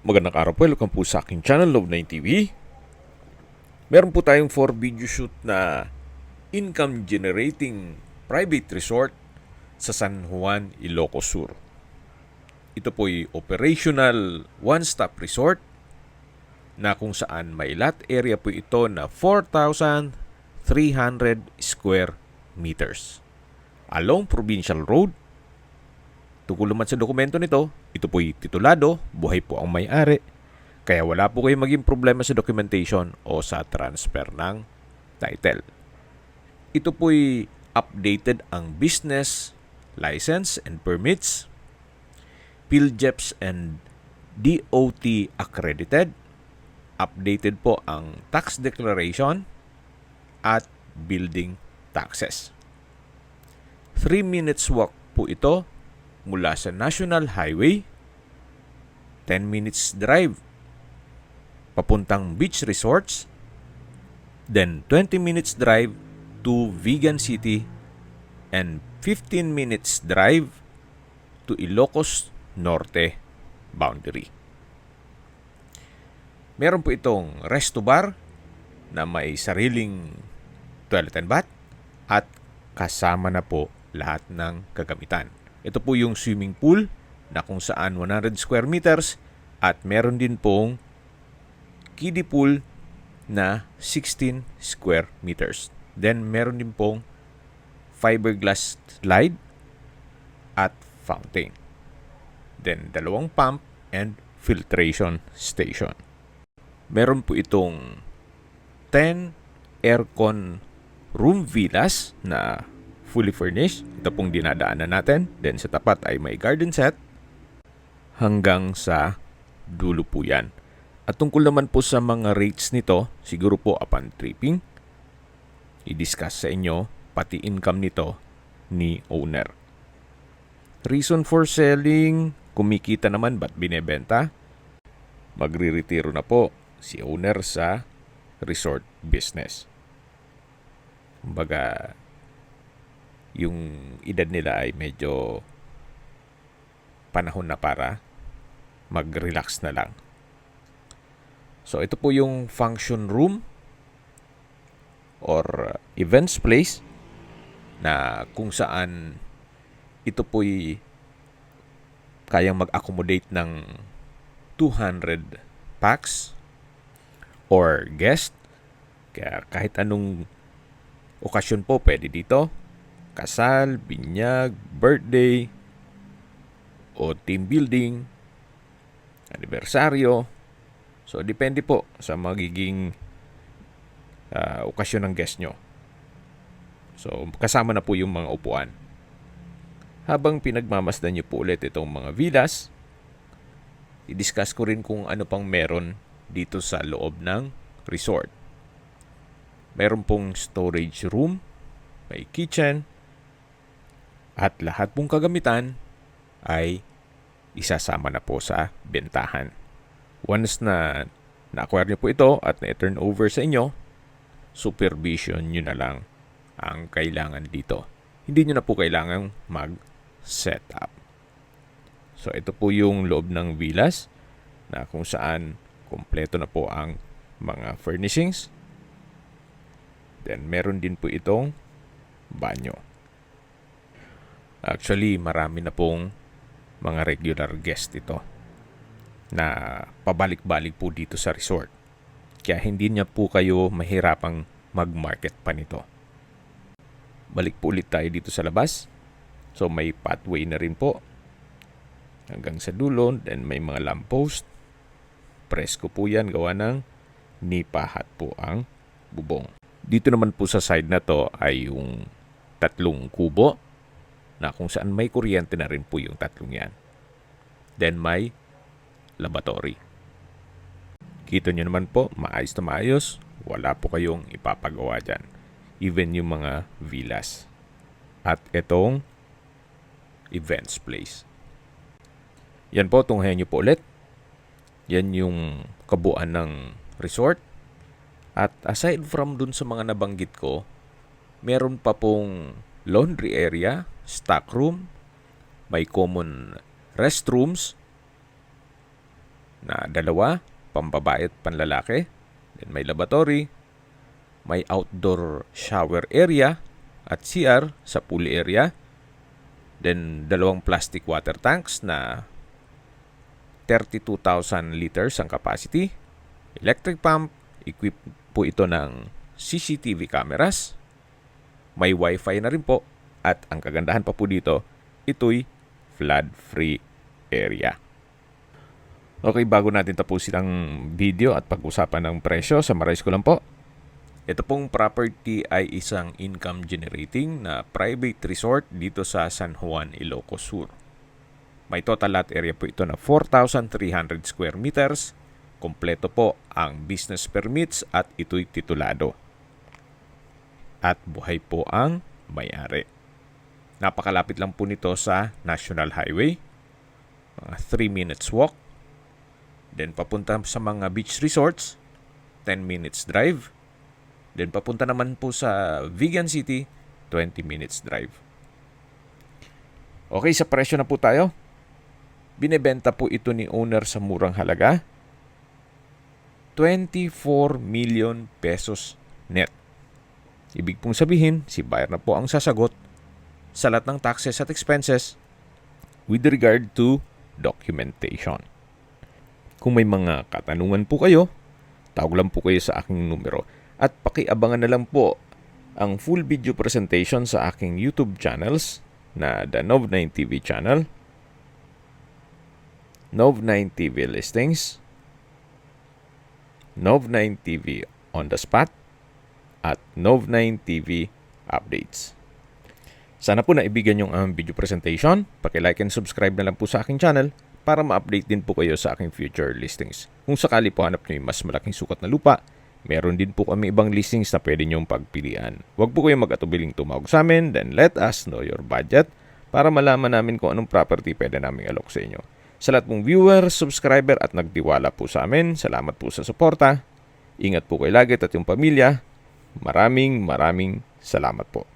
Magandang araw po, welcome po sa aking channel, Love9 TV. Meron po tayong 4 video shoot na income generating private resort sa San Juan, Ilocos Sur. Ito po ay operational one-stop resort na kung saan may lot area po ito na 4,300 square meters. Along Provincial Road. Tungkol naman sa dokumento nito, ito po'y titulado, buhay po ang may-ari, kaya wala po kayong maging problema sa documentation o sa transfer ng title. Ito po'y updated ang business, license and permits, PhilJeps and DOT accredited, updated po ang tax declaration at building taxes. 3 minutes walk po ito mula sa National Highway, 10 minutes drive papuntang beach resorts, then 20 minutes drive to Vigan City, and 15 minutes drive to Ilocos Norte boundary. Meron po itong resto bar na may sariling toilet and bath at kasama na po lahat ng kagamitan. Ito po yung swimming pool na kung saan 100 square meters at meron din pong kiddie pool na 16 square meters. Then meron din pong fiberglass slide at fountain. Then 2 pump and filtration station. Meron po itong 10 aircon room villas na fully furnished. Ito pong dinadaanan natin. Then sa tapat ay may garden set. Hanggang sa dulo po yan. At tungkol naman po sa mga rates nito, siguro po upon tripping, i-discuss sa inyo pati income nito ni owner. Reason for selling, kumikita naman ba't binebenta? Magre-retiro na po si owner sa resort business. Kumbaga, yung edad nila ay medyo panahon na para mag-relax na lang. So, ito po yung function room or events place na kung saan ito po'y kayang mag-accommodate ng 200 packs or guest. Kaya kahit anong okasyon po pwede dito. Kasal, binyag, birthday, o team building, anibersaryo. So, depende po sa magiging okasyon ng guest nyo. So, kasama na po yung mga upuan. Habang pinagmamasdan nyo po ulit itong mga villas, i-discuss ko rin kung ano pang meron dito sa loob ng resort. Meron pong storage room, may kitchen, at lahat pong kagamitan ay isasama na po sa bentahan. Once na na-acquire nyo po ito at na-turn over sa inyo, supervision nyo na lang ang kailangan dito. Hindi nyo na po kailangan mag-set up. So, ito po yung loob ng villas na kung saan kompleto na po ang mga furnishings. Then, meron din po itong banyo. Actually, marami na pong mga regular guest ito na pabalik-balik po dito sa resort. Kaya hindi niya po kayo mahirapang mag-market pa nito. Balik po ulit tayo dito sa labas. So, may pathway na rin po hanggang sa dulo. Then, may mga lamppost. Presko po yan. Gawa ng nipahat po ang bubong. Dito naman po sa side na to ay yung 3 kubo na kung saan may kuryente na rin po yung 3 yan. Then may laboratory. Kita nyo naman po, maayos na maayos. Wala po kayong ipapagawa dyan. Even yung mga villas. At itong events place. Yan po, tunghayan nyo po ulit. Yan yung kabuuan ng resort. At aside from dun sa mga nabanggit ko, meron pa pong laundry area, stock room, may common restrooms na 2, pambabae at panlalaki. Then may lavatory, may outdoor shower area at CR sa pool area. Then 2 plastic water tanks na 32,000 liters ang capacity. Electric pump, equipped po ito ng CCTV cameras. May wifi na rin po. At ang kagandahan pa po dito, ito'y flood-free area. Okay, bago natin tapusin ang video at pag-usapan ng presyo, summarize ko lang po. Ito pong property ay isang income generating na private resort dito sa San Juan, Ilocos Sur. May total lot area po ito na 4,300 square meters. Kompleto po ang business permits at ito'y titulado. At buhay po ang may-ari. Napakalapit lang po nito sa National Highway. Mga 3 minutes walk. Then papunta sa mga beach resorts, 10 minutes drive. Then papunta naman po sa Vigan City, 20 minutes drive. Okay, sa presyo na po tayo. Binebenta po ito ni owner sa murang halaga. 24 million pesos net. Ibig pong sabihin, si buyer na po ang sasagot sa lahat ng taxes at expenses with regard to documentation. Kung may mga katanungan po kayo, tawag lang po kayo sa aking numero at pakiabangan na lang po ang full video presentation sa aking YouTube channels na The Nov9 TV channel, Nov9 TV Listings, Nov9 TV On The Spot, at Nov9 TV Updates. Sana po naibigan yung video presentation. Paki-like and subscribe na lang po sa aking channel para ma-update din po kayo sa aking future listings. Kung sakali po hanap nyo yung mas malaking sukat na lupa, meron din po kami ibang listings na pwede nyong pagpilian. Huwag po kayong mag-atubiling tumawag sa amin, then let us know your budget para malaman namin kung anong property pwede namin alok sa inyo. Sa lahat pong viewer, subscriber at nagtiwala po sa amin, salamat po sa suporta. Ingat po kayo lagi at yung pamilya. Maraming salamat po.